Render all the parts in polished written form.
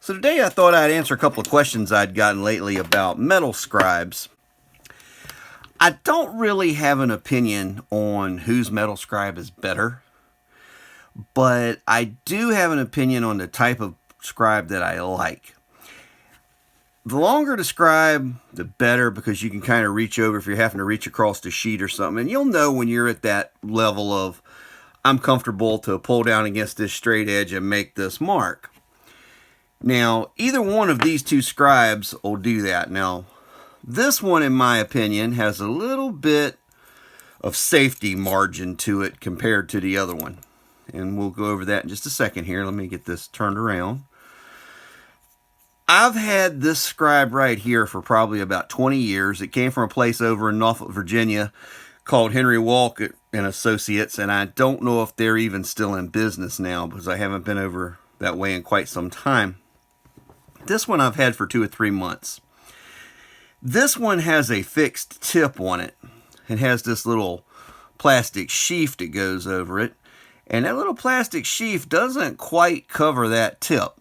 So today I thought I'd answer a couple of questions I'd gotten lately about metal scribes. I don't really have an opinion on whose metal scribe is better, but I do have an opinion on the type of scribe that I like. The longer the scribe, the better, because you can kind of reach over if you're having to reach across the sheet or something, and you'll know when you're at that level of, I'm comfortable to pull down against this straight edge and make this mark. Now, either one of these two scribes will do that. Now, this one, in my opinion, has a little bit of safety margin to it compared to the other one. And we'll go over that in just a second here. Let me get this turned around. I've had this scribe right here for probably about 20 years. It came from a place over in Norfolk, Virginia called Henry Walk and Associates, and I don't know if they're even still in business now because I haven't been over that way in quite some time. This one I've had for 2 or 3 months. This one has a fixed tip on it. It has this little plastic sheath that goes over it. And that little plastic sheath doesn't quite cover that tip.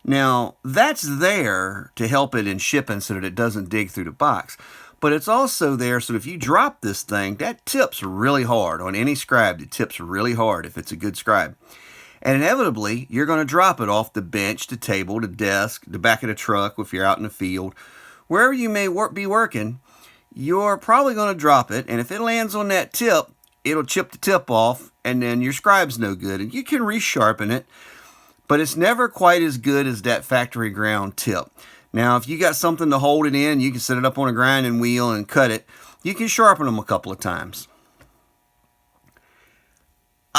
Now, that's there to help it in shipping so that it doesn't dig through the box. But it's also there so if you drop this thing, that tip's really hard. On any scribe, the tip's really hard if it's a good scribe. And inevitably, you're going to drop it off the bench, the table, the desk, the back of the truck if you're out in the field. Wherever you may be working, you're probably going to drop it. And if it lands on that tip, it'll chip the tip off, and then your scribe's no good. And you can resharpen it, but it's never quite as good as that factory ground tip. Now, if you got something to hold it in, you can set it up on a grinding wheel and cut it. You can sharpen them a couple of times.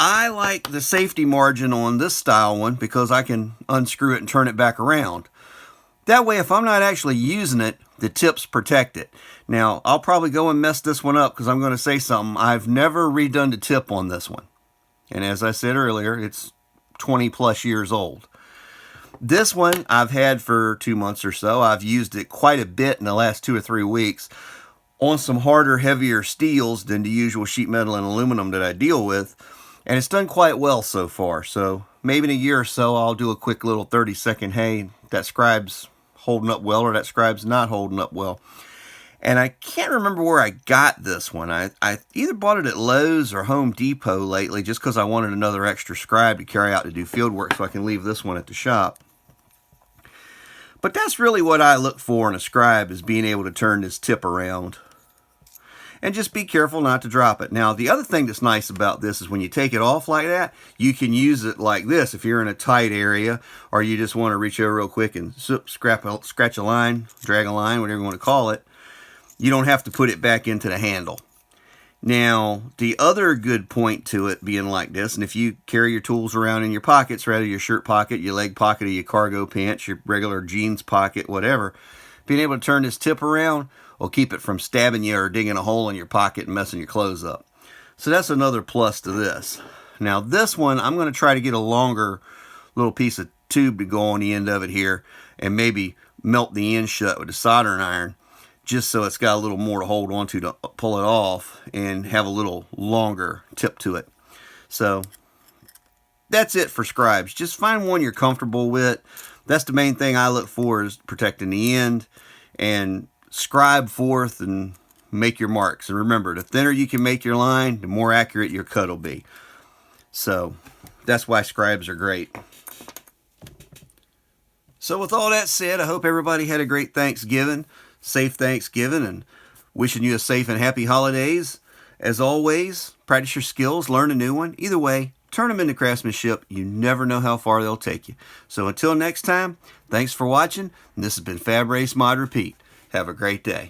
I like the safety margin on this style one because I can unscrew it and turn it back around. That way, if I'm not actually using it, the tips protect it. Now, I'll probably go and mess this one up because I'm going to say something. I've never redone the tip on this one. And as I said earlier, it's 20 plus years old. This one I've had for 2 months or so. I've used it quite a bit in the last 2 or 3 weeks on some harder, heavier steels than the usual sheet metal and aluminum that I deal with. And it's done quite well so far. So maybe in a year or so, I'll do a quick little 30-second, hey, that scribe's holding up well or that scribe's not holding up well. And I can't remember where I got this one. I either bought it at Lowe's or Home Depot lately just because I wanted another extra scribe to carry out to do field work so I can leave this one at the shop. But that's really what I look for in a scribe, is being able to turn this tip around. And just be careful not to drop it. Now, the other thing that's nice about this is when you take it off like that, you can use it like this if you're in a tight area or you just want to reach over real quick and scratch a line, drag a line, whatever you want to call it. You don't have to put it back into the handle. Now, the other good point to it being like this, and if you carry your tools around in your pockets, rather your shirt pocket, your leg pocket, or your cargo pants, your regular jeans pocket, whatever, being able to turn this tip around will keep it from stabbing you or digging a hole in your pocket and messing your clothes up. So that's another plus to this. Now this one, I'm going to try to get a longer little piece of tube to go on the end of it here and maybe melt the end shut with a soldering iron just so it's got a little more to hold on to pull it off and have a little longer tip to it. So that's it for scribes. Just find one you're comfortable with. That's the main thing I look for, is protecting the end, and scribe forth and make your marks. And remember, the thinner you can make your line, the more accurate your cut will be. So that's why scribes are great. So with all that said, I hope everybody had a great Thanksgiving, safe Thanksgiving, and wishing you a safe and happy holidays. As always, practice your skills, learn a new one. Either way, turn them into craftsmanship. You never know how far they'll take you. So until next time, thanks for watching. And this has been Fab Race Mod Repeat. Have a great day.